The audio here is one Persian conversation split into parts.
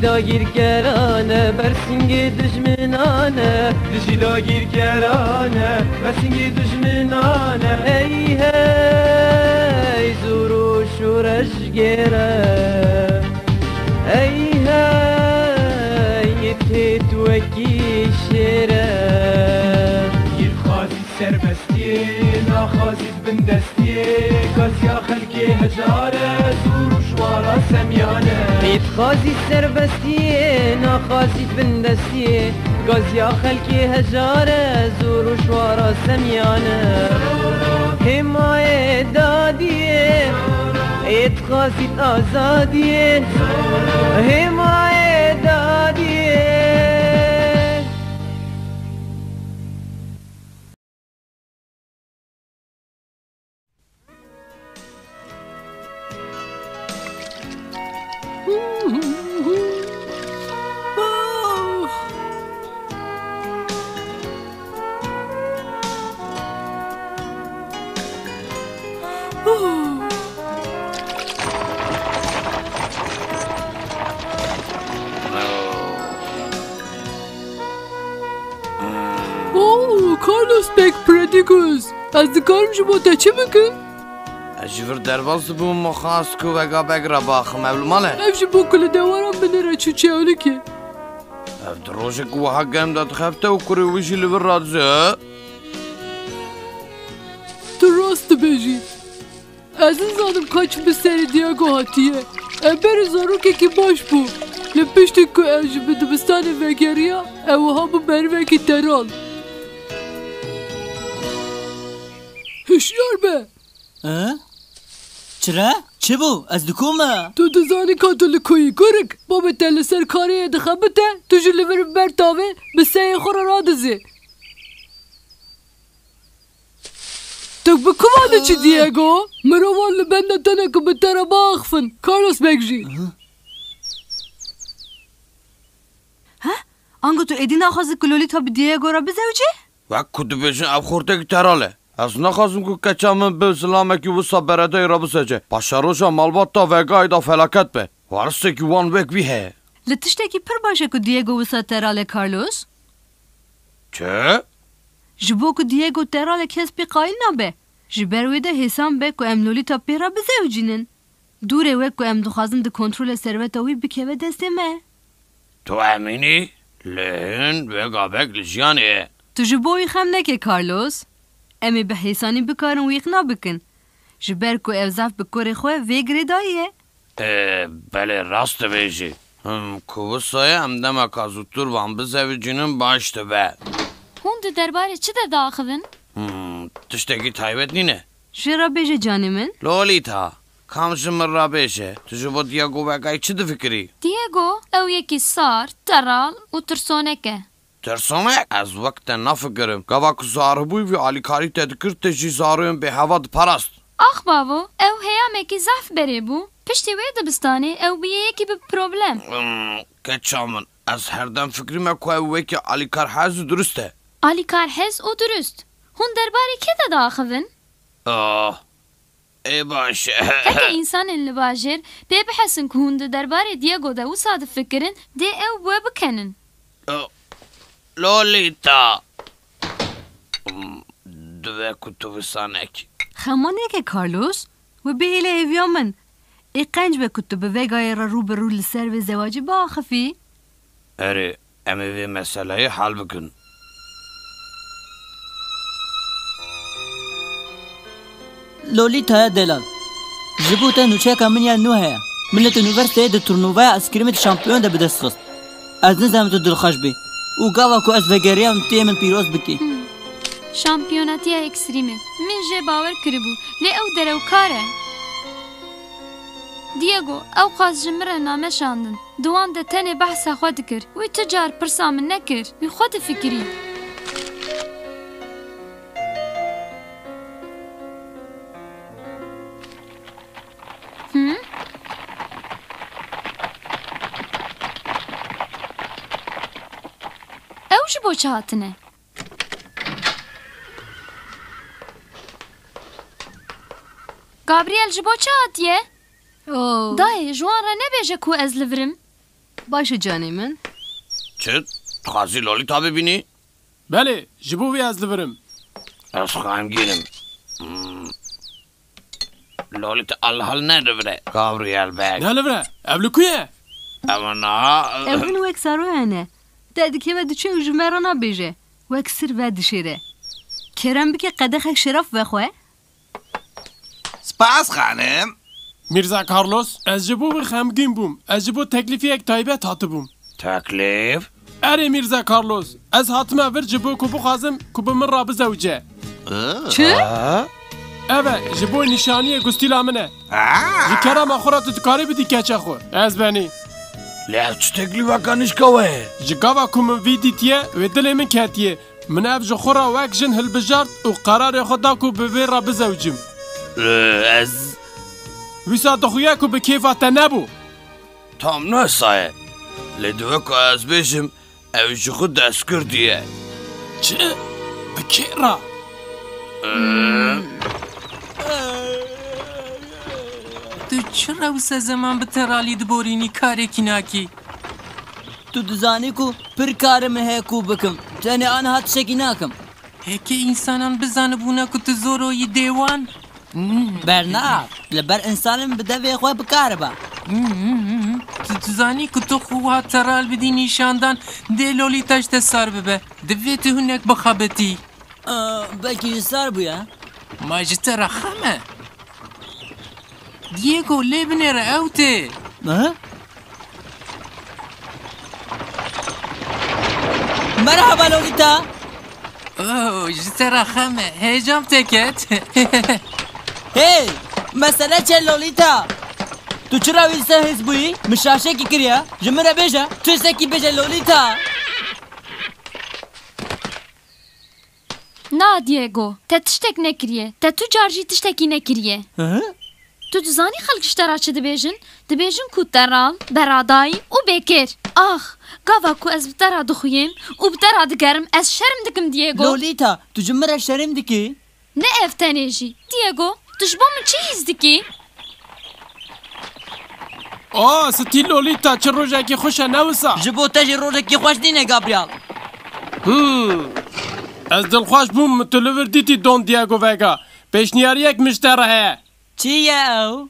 دجیلا گیرگرانه برسینگ دجمنانه دجیلا گیرگرانه برسینگ دجمنانه ای هی زور و شورش گره ای هی تیت وکی شره گیر خازی سربستیه ناخازید بندستیه گازیا خلقی هجاره زور و شوارا سمیانه گیر خازی سربستیه ناخازید بندستیه گازیا خلقی هجاره زور و شوارا سمیانه حمایه دادیه اتخاذت آزادیه حمایه دادیه کارلوس بک پردیگوز از دکارم شما تا چه بکن؟ اجور درباز بوم مخواست که وگا بگرا باخم اول ماله افش با کل دوارم بنره چو چه اولی که اف دروشه که و حقم داد خفته و کری ویشی لبر رادزه تو راست بجی از این زادم کاچ به سر دیاگو هاتیه بر زارو که باش بو لپشتی که اج به دبستان وگریا او ها بو بر وکی درال هشیار به چرا؟ چه بو؟ از دکومه؟ تو دزانی کاتولیکویی گرگ با به تل سرکاری دخبته تو جلوی بر تاوه به سه خورا را دزی تو بکواده چی دیگو؟ مروان لبنده تنه که بتره باخفن کارلوس بگجی ها؟ آنگو تو ایدی نخواستی کلولی تا به دیگو را بزوجی؟ و کدو بشن اب خورده که تراله از نخواستم که کچامن به سلامه که وسا برده را بسجه پاشاروشا مالبات تا وگای دا فلاکت به وارسته که وان وگ بیه لتشته که پر باشه که دیگو وسا تراله کارلوس؟ چه؟ جبو که دیگو تراله کس پی قایل نبه جبروی ده حسام به که املولی تا پی را بزوجینن دوره وگ که ام دخوازن ده کنترول ثروت اوی بکوه دستمه تو امینی؟ لهن وگا بگ لجیانه تو جبوی خم نکه کارلوس امی به حسانی بکارن ویق نبکن جبر کو اوزاف بکوری خواه ویگری داییه بله راست بیشی کوسای هم دم کازوتور وان بزوجینن باشته به هون درباره چی ده داخلن؟ تشتگی تایبت نینه چرا بیشه جانی من؟ لولیتا کامشم را بیشه تو جبو دیگو وگای چی ده فکری؟ دیگو او یکی سار ترال و ترسونکه ترسونه از وقت نفکرم گواک زاربوی و علیکاری تدکر تجی زارویم به هوا پرست آخ بابو او هیامکی زف بری بو پشتی وی دبستانی او بیه یکی به پروبلم کچامن از هر دم فکری مکو او که علیکار حز درسته علیکار حز او درست هون درباره که ده داخلن؟ ای باشه اگه انسان لباجر بی بحسن که هون درباره دیگو ده و صادف فکرن ده او بو بکنن لولیتا دوه کتو بسانک خمانه که کارلوس و به هیله ایویا من ای قنج به کتو به وگای را رو به رو لسر و زواجی با خفی؟ اره امی وی مسئله حل بکن لولیتا دلال جبو تا نوچه که من یا نو هیا ملت انوورسیته ده تورنووه اسکریمت شامپیون ده بدست خست از نظام تو دلخوش بی او گاوا کو از وگریا هم تیمن پیروز بکی شامپیوناتیا اکستریمه من جه باور کربو لی او درو کاره دیگو او خواست جمره نامه شاندن دوان ده تنه بحثا خود کر وی تجار پرسا من نکر وی خود فکری او جبو چه هاتنه گابریل جبو چه هاتیه؟ دای جوان را نبیجه کو از لورم باشه جانی من چه؟ خواستی لولیتا ببینی؟ بله جبو وی از لورم از خواهمگیرم لولیتا الحال نداره گابریل بگ نه لوره ابلو کویه اما نه اون وک سارو هنه دادی که ودی چه جمره نبیجه وک سر ودی شیره کرم بکی قدخک شرف بخواه سپاس خانم میرزا کارلوس از جبو بر خمگین بوم از جبو تکلیفی یک تایبت هاتو بوم تکلیف؟ اره میرزا کارلوس از هاتمه ور جبو که بخوازم که به من را بزوجه چه؟ اوه جبو نشانی گستیلا منه جکرم اخورات تکاری بدی کچه خو از بانی لی چه تکلیف کنش کوه؟ جگاوا که من ویدی تیه و دل من کتیه من اف جخورا وک جن هل بجارد و قرار خدا که به وی را بزوجم از ویسا دخویه که به کیفات نبو تام نسایه لی دوه که از بیشم اوشی خود دست کردیه چه؟ بکی را؟ تو چرا وسه زمان به ترالی دبورینی کاری کی ناکی؟ تو دزانی کو پر کارم هی کو بکم تاني آن هات شکی ناکم هکی انسانان بزانه بونه که تو زوروی دیوان؟ برنا لبر انسانم بدوی خواه بکار با تو زانی که تو خواه ترال بدی نیشاندان دی لولیتاش تسار ببه دوی تو هنک بخابتی بلکی سار بویا ماجت رخمه دیگو لیبنه را اوته مرحبا لولیتا اوه جت رخمه هیجام تکت هی مسئله چه لولیتا تو چرا ویلسا حس بویی؟ مشاشه کی کریا؟ جمره بیجا تو سکی بیجا لولیتا نا دیگو تا تشتک نکریه تا تو جارجی تشتکی نکریه تو دزانی خلقش ترا چه دبیجن کو ترال برادایی و بکر آخ گاوا کو از بترا دخویم و بترا دگرم از شرم دکم دیگو لولیتا تو جمره شرم دکی؟ نه افتنیجی دیگو تو جبو من چی هیز دکی؟ آه ستی لولیتا چه روژه که خوشه نوسا جبو تجی روژه که خوش دینه گابریال از دلخواش بوم متلور دیتی دون دیگو وگا پیشنیاری یک مشتره هه چیه او؟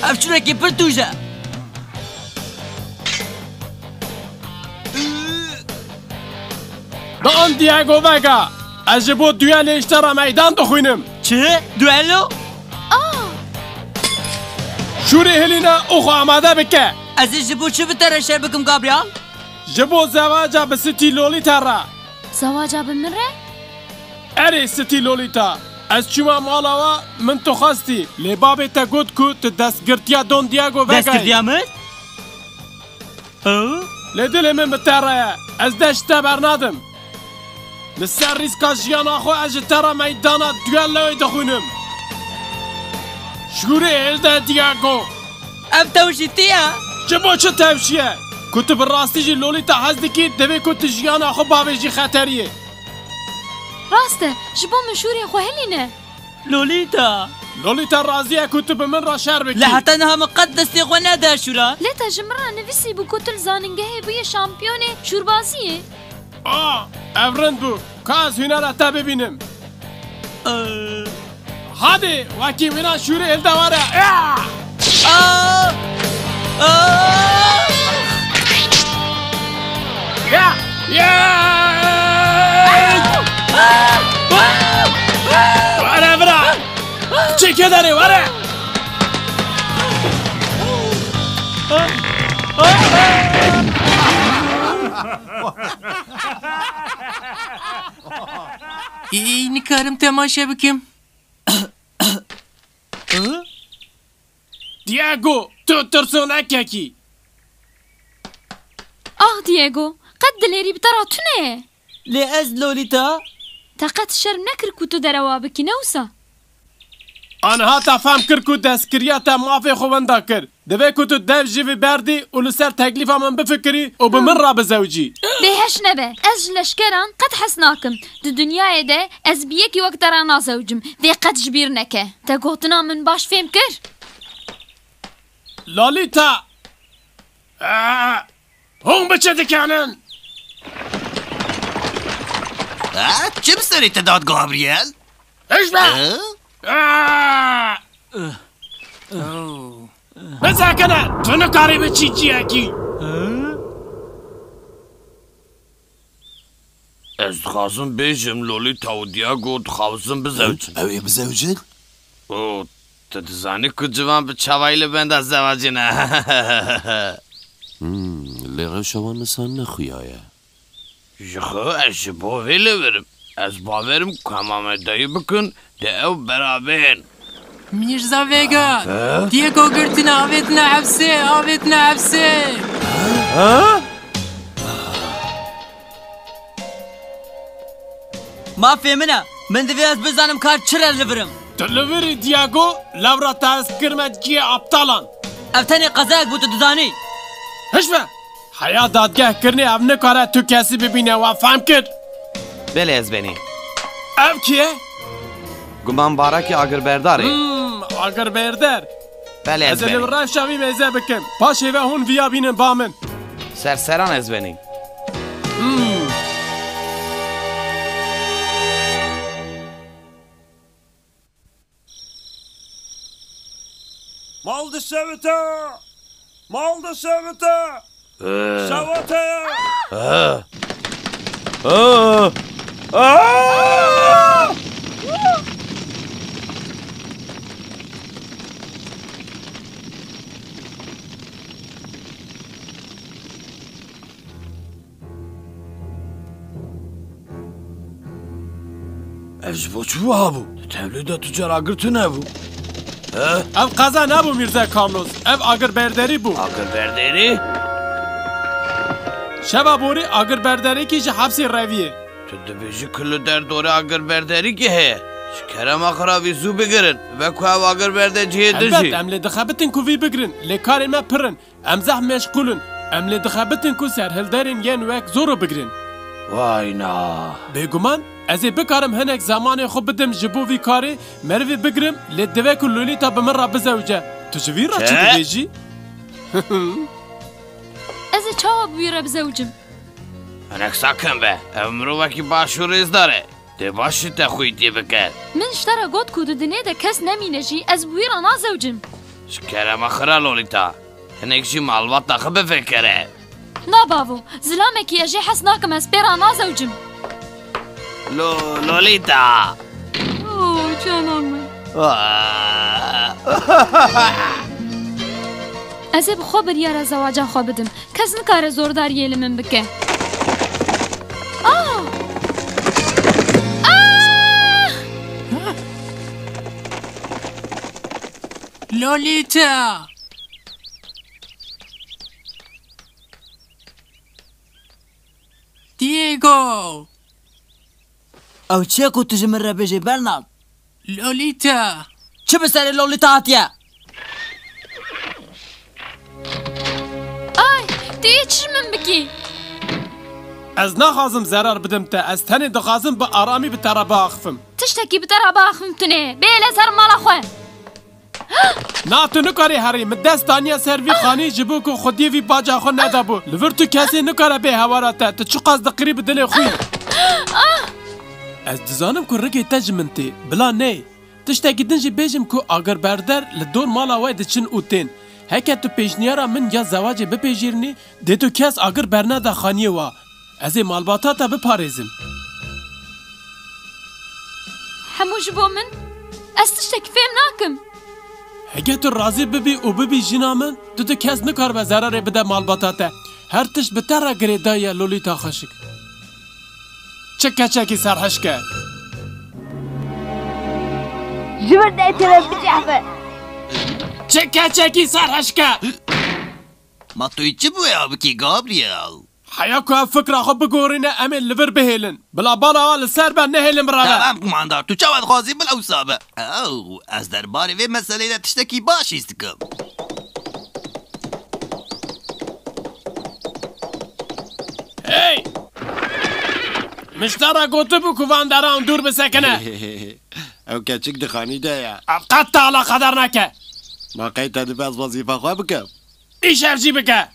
افچونه که پر توشه دون دیگو وگا از جبو دویل اشتره میدان دخوینم چه؟ دوئلو؟ شوری هلینا اوخو آماده بکه از جبو چه بتره شر بکم گابریال؟ جبو زواجه به ستی لولیتا را زواجه بمره؟ اره ستی لولیتا از چوما مالاوا من تو خواستی لی بابی تا گود کو تو دستگرتیا دون دیگو وگای دست کردی آمد؟ لی دل من بتره از دشتا برنادم لسر ریسکا جیانا خو از ترا میدانا دویل لوی دخونم شگوری هلده دیگو ام توشیتیه؟ جبو چه توشیه؟ کتب راستی جی لولیتا حزدی که دوی کت جیانا خو بابی جی خطریه راسته جبو من شوری خو هلینه لولیتا راضیه کتب من را شر بکی لحتى انها مقدسة ونادى شورا لیتا جمرا نویسی بو کتل زاننگه بوی شامپیونه شوربازیه افرند بو که از هنر تا ببینم هادی وکی وینا شوری الدواره وره برا چه که داری وره اینی کارم تماشا بکم دیگو تو ترسونکه کی دیگو قد دلیری بترا تونه لأز لوليتا تاقت شرم نکر کو تو دروابکی نوسا آنها تفهم کرد که دستکریت مافی خوانده کرد دوی که تو دو جیوی بردی و لسر تکلیف من بفکری و به من را بزوجی بهش نبه از لشکران قد حسناکم دو دنیای ده از بیکی وقت را نازوجم وی قد جبیر نکه تا گوتنا من باش فهم کر لولیتا هون بچه دکانن چه بسری تداد گابریل؟ ايش بقى؟ مساكنة تنكاري بتشيجي اكي از خواستم بیشم لولیتا و دیاگو خواستم بزوجن اوی بزوجن؟ او تدزانی که جوان به چوایل بند از زواجی نه لیغه شما نسان نخویایه یخو از باویله برم از باورم کمام دایی بکن ده او برابین میرزا وگا دیگو گرتن آویتنا حبسه مافێ منە من دەبێت ئەس بزانم کار چرە لەبرم تلویری دیاگو لورا تاز کرمت جی ابطالان ئەو تەنێ قەزایەک بوو تۆ دەزانی ايش بقى؟ حياة دادگاه کرنی او نکاره تو کسی ببینه و فهم کرد بله از بینی او کیه؟ گمان بارکی آگر برداره آگر بردر بله از از بینی الورای شوی میزه بکن پاشه و هون ویا بینن با من سرسران از بینی Maldı sevete! Maldı sevete! Sevete! از با چو هابو تولید تجار آگر تو نبو او قضا نبو میرزا کاملوز او آگر بردری بو آگر برداری؟ شبا بوری آگر بردری که جه حبسی رویه تو دبیجی کلو در دوره آگر برداری که هی شکرم اخراوی زو بگرن و که او آگر برداری جه دشی البته ام لدخبتن کو وی بگرن لکار ما پرن ام زح مشغولن ام لدخبتن کو سرهلدارن ین وک زورو بگرن وای نا بگمان از بکارم هنک زمان خوب بدم جبو وی کاری مروی بگرم لدوه که لولیتا بمن را بزوجه تو جوی را چه دبیجی؟ از چاوا بویره بزوجم انک ساکن به امرو وکی باشوریز داره ده باشی تخوی دی بکر من اشترا گوت کودو دنه ده کس نمینه جی از بویره نازوجم شکرم اخرا لولیتا هنک جی مالبات نخه بفکره نا باوو زلامکی اجی حس ناکم از پیرا نازوجم لولیتا اوه جانم من از بخوا بریاره زواجه خواه بدم کس نکاره زورداریه لمن بکه لولیتا دیگو ئەو چێک و تژ من ڕەبێژێ بەرناڵ لولیتا چ بەسەرێ لۆلیتا هاتیە آی دیگه چی من بکی از نخوازم zarar بدم تا از تنه دخوازم به آرامی به طرابه آخفم تشتکی بتر باخم تونه بیل سر مالا خواه نا تو نکاری هری من دست دانیا سروی خانی جبو که خودی وی باجا خود ندابو لور تو کسی نکاره به هواراته تا چو قصد قریب دل خوی از دزانم که رگی تجمنتی بلا نه تشتکی دنجی بیجم که آگر بردر لدور مالا وای دچن اوتین هکه تو پیشنیارا من یا زواج بپیجیرنی ده تو کس آگر برنا دا خانیه وا از این مالباتا تا بپاريزم حموش بو من از تشتکی فهم ناکم هگه تو راضی ببی و ببی جینا من تو کس نکار به ضرر بده مالباتا تا هر تش بتر گره دایا لولیتا خشک چکه چکی سرحشکه جبر دایتره بجحفه چکه چکی سرحشکه ما توی چه بویا بکی گابریل حیا که فکر خود بگورینه امن لور بهیلن بلا بالا لسر بر نهیلن براغه تمام کماندار تو چاوت خوازی بلا اصابه او از درباره وی مسئله ده تشتکی باش استکم هی مشترا گوتو بو کوان دران دور بسکنه او کچک دخانی ده یا قطع علا قدر نکه باقی تا دو از وظیفه خواه بکم ایش افجی بکه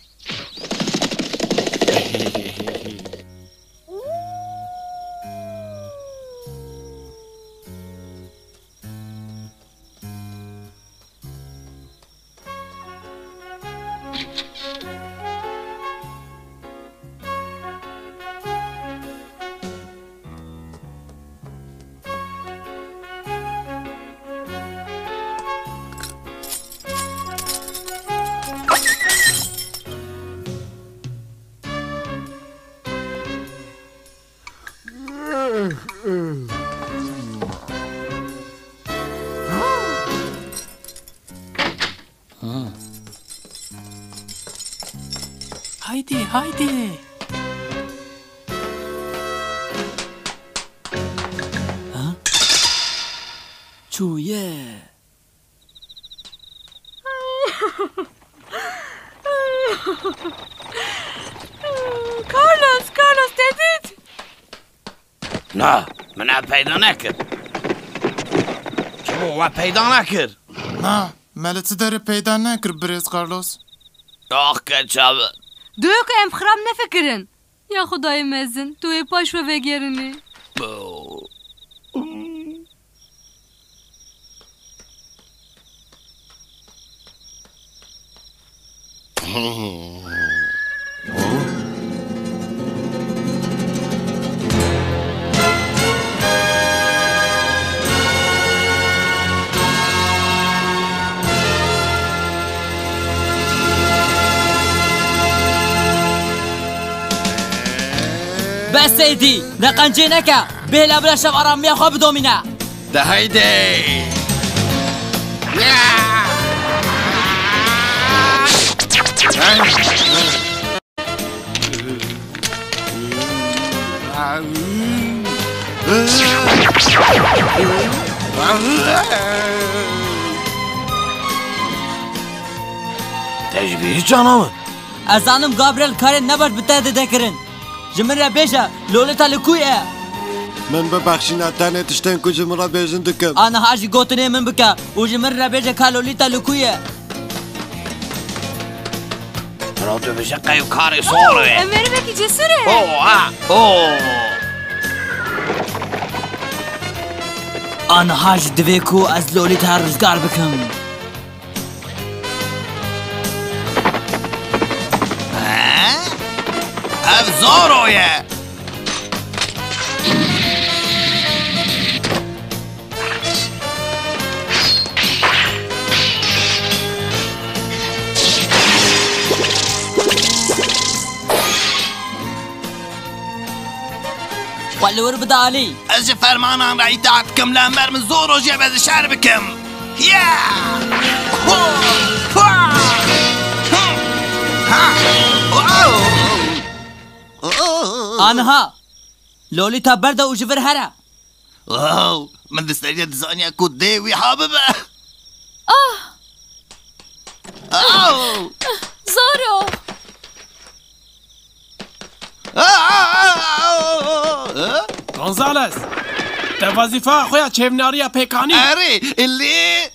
Haydi haydi. چویه کارلوس دیدید؟ نه من پیدا نکرد چرا پیدا نکرد نه ملت داره پیدا نکر بریز کارلوس آخ کچابه دوی که ام خراب نفکرن یا خدای مزن توی پاش و بگیرنی بس سيدي نقنجينك بلا بلا شب أرامي أخوة بدومينا ده هيدي تجبيه جانم أزانم غابريل كارين نباش بتاعد دكرن جمرة بيجا لولتا لكوية من ببخشين تاني تشتين كو جمرة بيجن دكم أنا هاجي قوتني من بكا وجمرة بيجا كالوليتا لكوية رادو بيجا قيو كاري صوري امير بكي جسره اوه أنا هاجي دفيكو از لوليتا رزقار بكم افزارويه والور بدا علي از فرمانان را اطاعت کم لامر من زورو جبه شهر بکم یا أنا لوليتا بردا وجفر هرا واو من دستريا دزانيا كود ديوي حاببه زورو گونزالس ده وظیفه خویا چهمناریا پیکانی اره اللي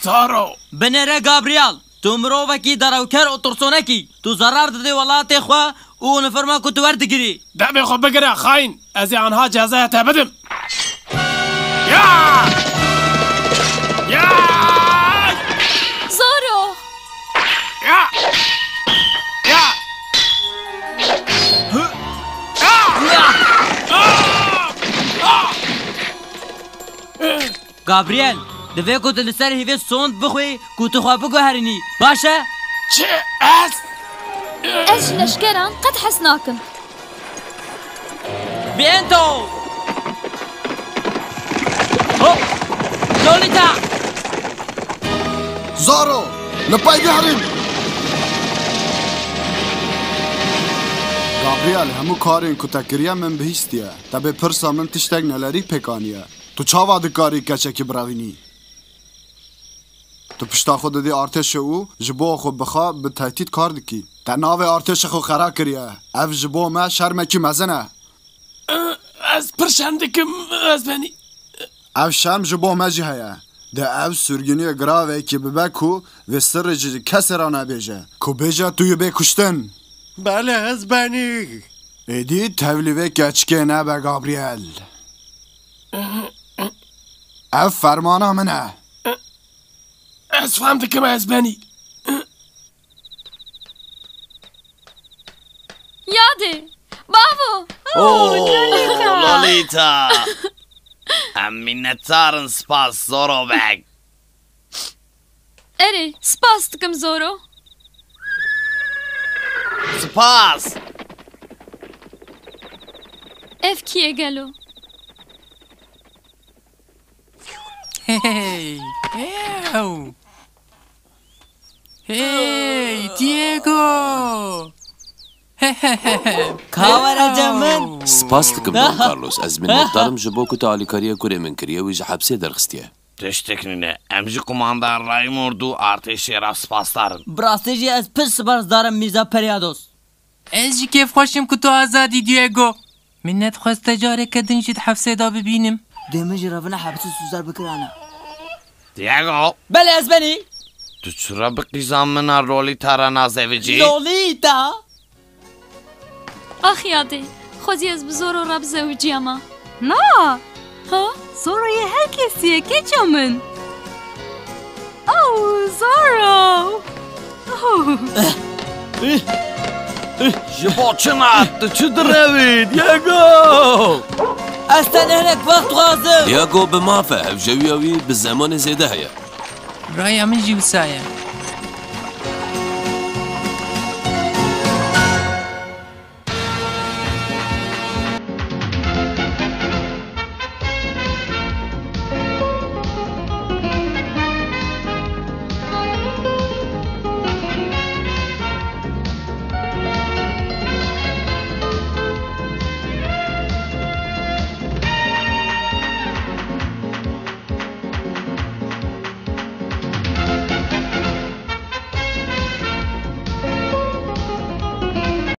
زارو بنرى غابرييل تو مروفكي دراوكر وترسونكي تو زرار ددي ولاتي خوا ونفرما كنت وردقري دعمي خو بقرا خاين ازي عنها جازاها تبدم يا يا زورو يا يا غابرييل دفي كنت لسر هيفي صوند بخوي كنت خوا بقو هرني باشا چه اس ايش لشكران قد حسناكم بينتو هو لوليتا زارو لباي بيحرم گابریل همو کارین که تکریه من بهیستیه تبه پرسا من تشتگ نلری پکانیه تو چاوا دکاری کچه که براوینی تو پشتا خود دی ارتش او جبو خود بخوا به تهدید کار دکی تا ناو ارتش خود خرا کریه اف جبو ما شرمه کی مزنه از پرشندکم از بنی اف شرم جبو ما جی هیا ده ev sürgünüye graveki bibeku ve sırrıcı keserana beje. Ku beje tuyu be kuştun. Bale ez beni. Edi tevlive geçke ne be Gabriel. Ev fermana mı ne? Ez fam dikim ez beni. Yadi. Bravo. Lolita. Em minnettarın spas zoro bek. Eri, spas dikim zoro. Spas. Ev kiye gelo. Hey. Ew. Hey, Diego. Kavara camın. سپاس دکم دون کارلوس از minnettarım ji bo ku te alîkariya kurê min kiriye wî ji hepsê derxistiye. Teşteknine. Emji kumandan Raymordu arteşera spaslarım. Brasteji ez pir spas darım Mirza Periados. Ez jî kêfxweşim ku tu azadî Diego. Minnet xweste careke din jî di hefsê da bibînim. Dêmin ji revina hebsî suzar bikirane. Diego. Belê ez benî. Tu çura biqîzan mina Lolita ra nazevicî? Lolita. Ah Yadi. Xwezî ez bi zoro re bizewiciyama. Na. Ha? Zoro'yu herkesiye keça min. Oh, Zoro. Oh. Ji bo çi nattı çi direvî Diego? Ez te hinek vext dixwazim. Diego bi mafe ev jewiya wî bi zemanê zêde heye. Raya min jî wisa ye.